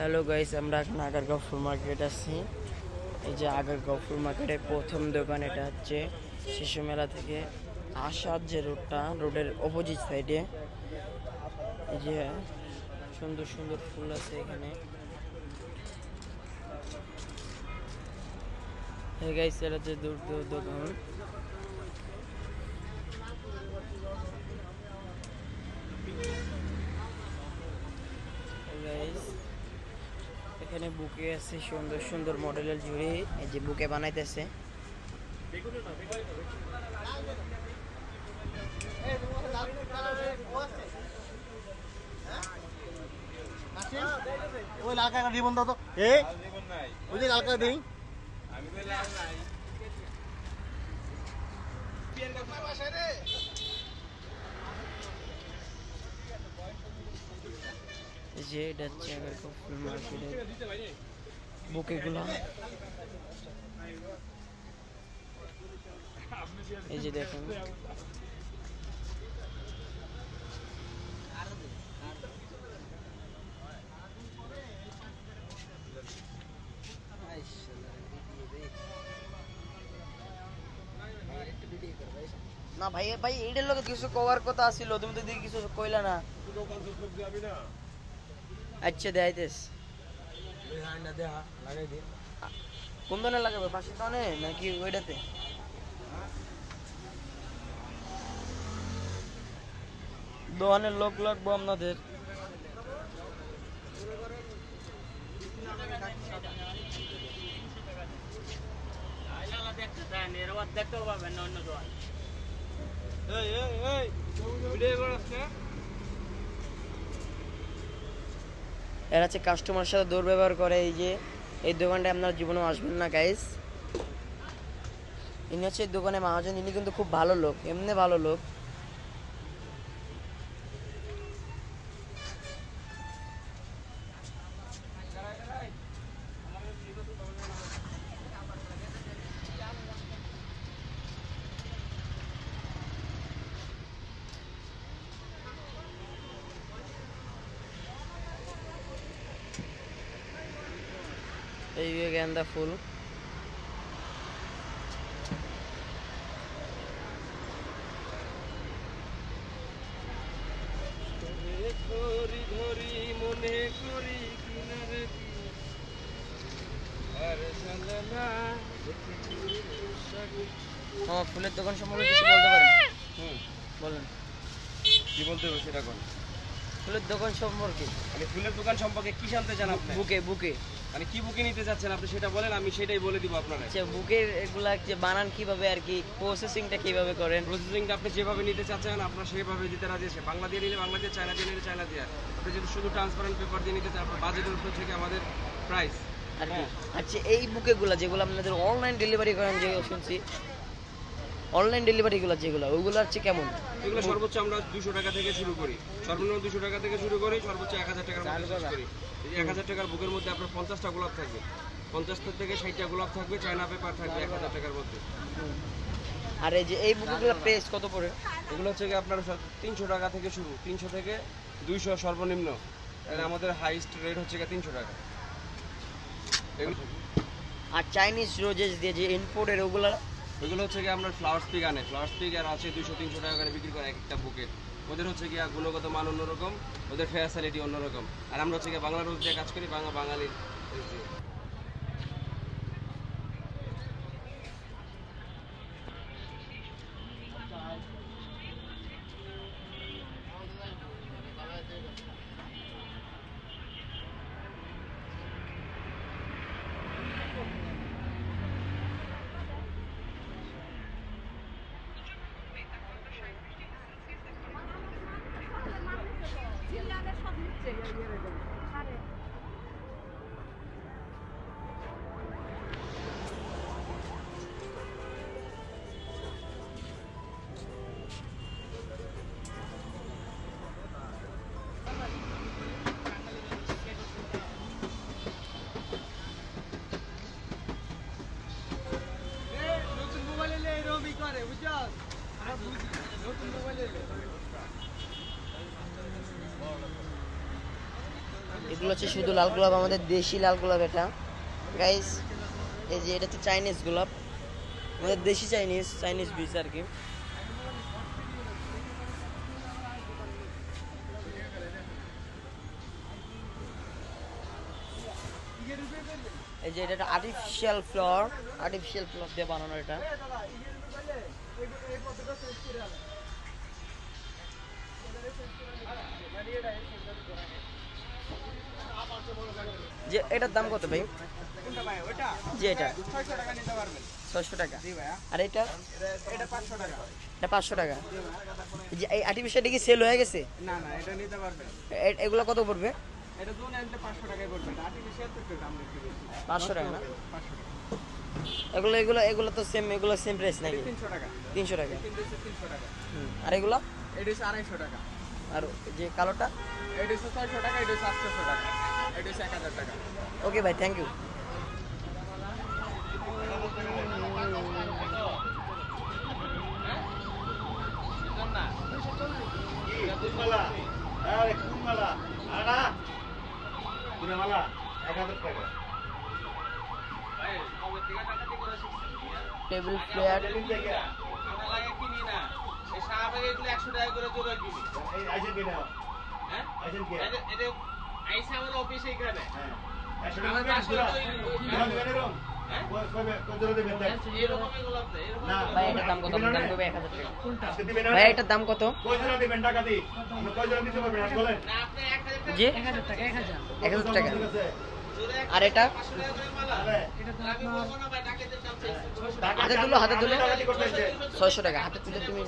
Hello guys, আমরা এখন আগারগাঁও ফুল market আছি। এই যে আগারগাঁও ফুল মার্কেটের প্রথম দোকান, এটা হচ্ছে শিশু মেলা থেকে আসার যে রোডের অপোজিট সাইডে। এই যে সুন্দর সুন্দর ফুল আছে এখানে। এই গাইস, এটা হচ্ছে দোকান। এখানে বুকে আছে সুন্দর সুন্দর মডেলের জুড়ি। এই যে বুকে বানাইতেছে। ওই লাল কাকা রিবন দাও তো। ওই যে লাল কাকা দিই। যে এটা হচ্ছে আগারগাঁও ফুল মার্কেটের বুকেগুলো। এই যে দেখুন, না ভাই ভাই এইটার লোক কিছু কভার কথা আসিল, তুমি তো দিকে কিছু কইলা না। আচ্ছা দেখাইতেস কোন দোকানে লাগাবে? পাশের দোকানে নাকি ওইটাতে? দোকানের লোক লাগবো আপনাদের। দেখতেও পাবেন না অন্য দোকান। এরা হচ্ছে কাস্টমার সাথে দুর্ব্যবহার করে। এই যে এই দোকানটা আপনার জীবনেও আসবেন না গাইস। ইনি হচ্ছে এই দোকানে মহাজন। ইনি কিন্তু খুব ভালো লোক, এমনি ভালো লোক। এই গেন্দা ফুল। ফুলের দোকান সম্পর্কে কিছু বলতে পারেন? বলেন। কি বলতে হবে সেটা কোন? ফুলের দোকান সম্পর্কে, মানে ফুলের দোকান সম্পর্কে কি জানতে চান আপনি? বুকে মানে কি বুকে নিতে চাচ্ছেন আপনি সেটা বলেন, আমি সেটাই বলে দিব আপনাকে। আচ্ছা, বুকের এগুলা যে বানান কিভাবে আর কি, প্রসেসিংটা কিভাবে করেন? প্রসেসিংটা আপনি যেভাবে নিতে চাচ্ছেন আপনারা সেভাবে দিতে রাজি আছে। বাংলা দিয়ে নিলে বাংলা দিয়ে, চায়না দিয়ে নিলে চায়না দিয়ে। আপনি যদি শুধু ট্রান্সপারেন্ট পেপার দিয়ে নিতে চান আপনার বাজেটের উপর থেকে আমাদের প্রাইস আর কি। আচ্ছা, এই বুকেগুলা যেগুলো আপনাদের অনলাইন ডেলিভারি করেন, যে শুনছি অনলাইন ডেলিভারিগুলো যেগুলো, ওইগুলো হচ্ছে কেমন? এগুলো সর্বোচ্চ আমরা 200 টাকা থেকে শুরু করি, সর্বনিম্ন 200 টাকা থেকে শুরু করি, সর্বোচ্চ 1000 টাকার মধ্যে শেষ করি। এই 1000 টাকার বুকের মধ্যে আপনার 50টা গোলাপ থাকবে, 50 থেকে 60টা গোলাপ থাকবে, চায়না পেপার থাকবে 1000 টাকার মধ্যে। আর এই যে এই বুকগুলো প্রাইস কত পড়ে? এগুলো হচ্ছে কি আপনার 300 টাকা থেকে শুরু, 300 থেকে 200 সর্বনিম্ন। আর আমাদের হাইস্ট রেট হচ্ছে 300 টাকা। আর চাইনিজ রোজেস দিয়ে যে ইম্পোর্টের ওগুলো হচ্ছে কি আপনার ফ্লাওয়ার স্পিক আনে, ফ্লাওয়ার স্পিক আর আছে 200-300 টাকা করে বিক্রি করে এক একটা বুকে। ওদের হচ্ছে কি গুণগত মান অন্যরকম, ওদের ফ্যাসিলিটি অন্যরকম। আর আমরা হচ্ছে কি বাংলা রোজ দিয়ে কাজ করি, বাঙালির। এই এগুলো হচ্ছে শুধু লাল গোলাপ, আমাদের দেশি লাল গোলাপ এটা গাইস। এই যে এটা হচ্ছে চাইনিজ গোলাপ, আমাদের দেশি চাইনিজ বীজ আর কি। এই যে এটা আর্টিফিশিয়াল ফ্লাওয়ার দিয়ে বানানো এটা। যে এটার দাম কত ভাই? যে এটা 600 টাকা। আর এটা 500 টাকা। যে এই আর্টিফিশিয়ালটা কি সেল হয়ে গেছে? না না, এটা নিতে পারবেন। এগুলো কত পড়বে? এটা দুটো আনতে 500 টাকায় পড়বে। আর্টিফিশিয়াল তো একটু দাম একটু বেশি। 500 টাকা না? 500 টাকা। এগুলো তো এগুলো সেম প্রাইস নাকি? 300 টাকা। 300 টাকা। 300 টাকা। আর এগুলো? এটা হচ্ছে 250 টাকা। আর যে কালোটা? এটা হচ্ছে 600 টাকা, এটা হচ্ছে 800 টাকা। এটা হচ্ছে 1000 টাকা। ওকে ভাই, থ্যাংক ইউ। টেবিল প্লেয়ার ভাই, এটার দাম কত? দাম করবে 1000 টাকা। ভাই এটার দাম কত? জি 1000 টাকা। আর এটা হাতে তুলে 600 টাকা। হাতে তুলে তুমি